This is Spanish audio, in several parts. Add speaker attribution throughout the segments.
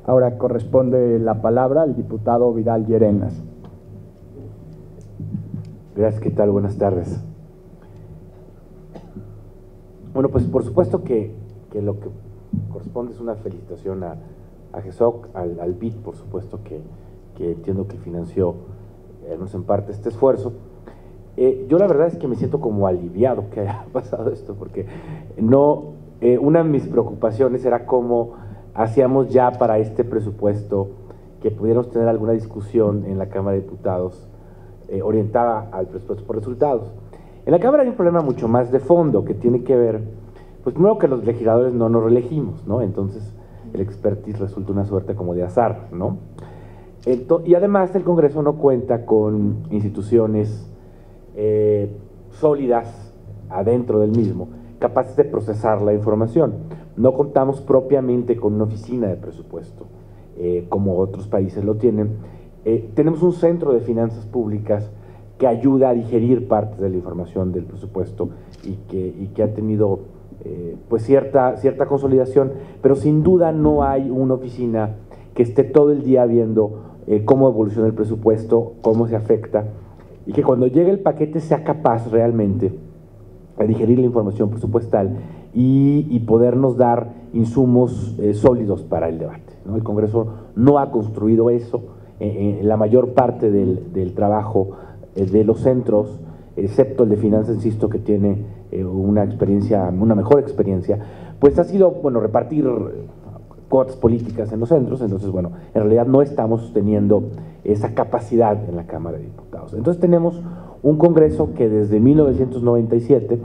Speaker 1: Ahora corresponde la palabra al diputado Vidal Llerenas.
Speaker 2: Gracias, ¿qué tal? Buenas tardes. Bueno, pues por supuesto que lo que corresponde es una felicitación a GESOC, al BID, por supuesto, que entiendo que financió, al menos en parte, este esfuerzo. Yo la verdad es que me siento como aliviado que haya pasado esto, porque una de mis preocupaciones era cómo hacíamos ya para este presupuesto que pudiéramos tener alguna discusión en la Cámara de Diputados orientada al presupuesto por resultados. En la Cámara hay un problema mucho más de fondo que tiene que ver, pues primero que los legisladores no nos reelegimos, ¿no? Entonces el expertise resulta una suerte como de azar, ¿no? Y además el Congreso no cuenta con instituciones sólidas adentro del mismo, capaces de procesar la información. No contamos propiamente con una oficina de presupuesto, como otros países lo tienen. Tenemos un centro de finanzas públicas que ayuda a digerir parte de la información del presupuesto y que ha tenido pues cierta consolidación, pero sin duda no hay una oficina que esté todo el día viendo cómo evoluciona el presupuesto, cómo se afecta, y que cuando llegue el paquete sea capaz realmente de digerir la información presupuestal y podernos dar insumos sólidos para el debate, ¿no? El Congreso no ha construido eso. La mayor parte del trabajo de los centros, excepto el de finanzas, insisto, que tiene una mejor experiencia, pues ha sido, bueno, repartir cuotas políticas en los centros. Entonces, bueno, en realidad no estamos teniendo esa capacidad en la Cámara de Diputados. Entonces tenemos un Congreso que desde 1997,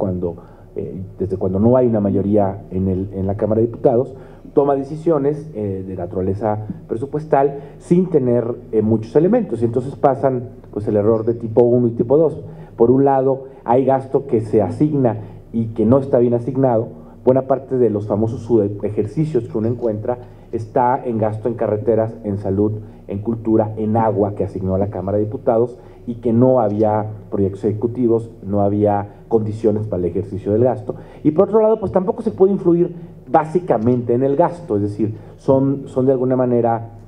Speaker 2: desde cuando no hay una mayoría en la Cámara de Diputados, toma decisiones de naturaleza presupuestal sin tener muchos elementos, y entonces pasan pues el error de tipo 1 y tipo 2. Por un lado, hay gasto que se asigna y que no está bien asignado. Buena parte de los famosos ejercicios que uno encuentra está en gasto en carreteras, en salud, en cultura, en agua, que asignó a la Cámara de Diputados, y que no había proyectos ejecutivos, no había condiciones para el ejercicio del gasto. Y por otro lado, pues tampoco se puede influir básicamente en el gasto, es decir, son de alguna manera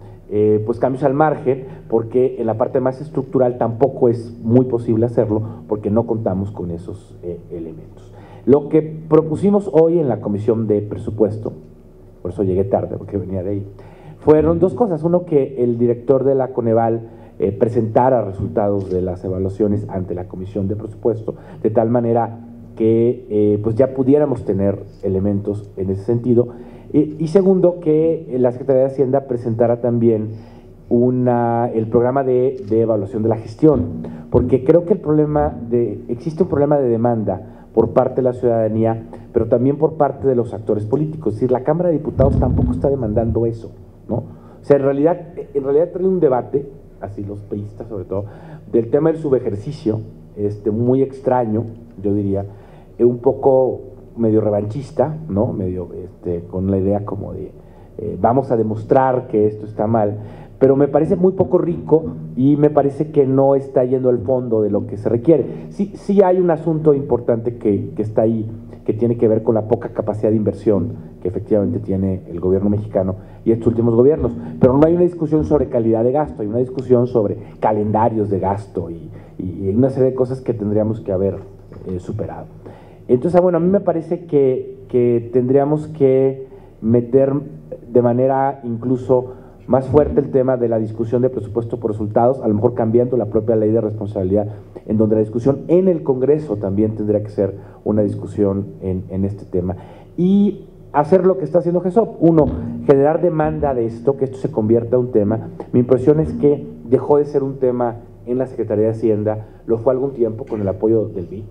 Speaker 2: pues cambios al margen, porque en la parte más estructural tampoco es muy posible hacerlo, porque no contamos con esos elementos. Lo que propusimos hoy en la Comisión de Presupuesto, por eso llegué tarde, porque venía de ahí, fueron dos cosas. Uno, que el director de la Coneval presentara resultados de las evaluaciones ante la Comisión de Presupuesto, de tal manera que pues ya pudiéramos tener elementos en ese sentido. Y segundo, que la Secretaría de Hacienda presentara también el programa de evaluación de la gestión, porque creo que existe un problema de demanda por parte de la ciudadanía, pero también por parte de los actores políticos. Es decir, la Cámara de Diputados tampoco está demandando eso, ¿no? O sea, en realidad trae un debate, así los priistas sobre todo, del tema del subejercicio, muy extraño, yo diría, un poco medio revanchista, ¿no? Medio con la idea como de vamos a demostrar que esto está mal, pero me parece muy poco rico y me parece que no está yendo al fondo de lo que se requiere. Sí hay un asunto importante que está ahí, que tiene que ver con la poca capacidad de inversión que efectivamente tiene el gobierno mexicano y estos últimos gobiernos, pero no hay una discusión sobre calidad de gasto, hay una discusión sobre calendarios de gasto y una serie de cosas que tendríamos que haber superado. Entonces, bueno, a mí me parece que tendríamos que meter de manera incluso más fuerte el tema de la discusión de presupuesto por resultados, a lo mejor cambiando la propia ley de responsabilidad, en donde la discusión en el Congreso también tendría que ser una discusión en este tema. Y hacer lo que está haciendo GESOP. Uno, generar demanda de esto, que esto se convierta en un tema. Mi impresión es que dejó de ser un tema en la Secretaría de Hacienda, lo fue algún tiempo con el apoyo del BID,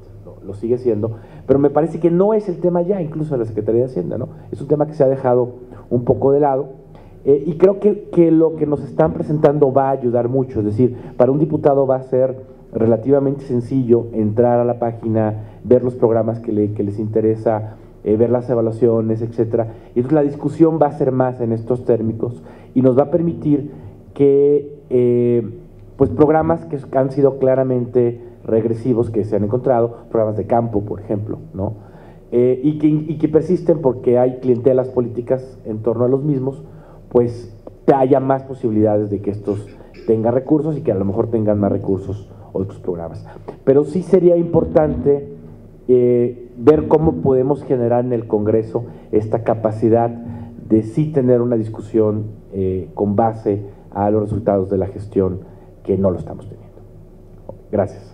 Speaker 2: lo sigue siendo, pero me parece que no es el tema ya incluso de la Secretaría de Hacienda, ¿no? Es un tema que se ha dejado un poco de lado, y creo que lo que nos están presentando va a ayudar mucho. Es decir, para un diputado va a ser relativamente sencillo entrar a la página, ver los programas que les interesa, ver las evaluaciones, etcétera, y entonces la discusión va a ser más en estos términos y nos va a permitir que pues programas que han sido claramente regresivos, que se han encontrado, programas de campo, por ejemplo, ¿no? Y que persisten porque hay clientelas políticas en torno a los mismos, pues haya más posibilidades de que estos tengan recursos y que a lo mejor tengan más recursos otros programas. Pero sí sería importante ver cómo podemos generar en el Congreso esta capacidad de sí tener una discusión con base a los resultados de la gestión, que no lo estamos teniendo. Gracias.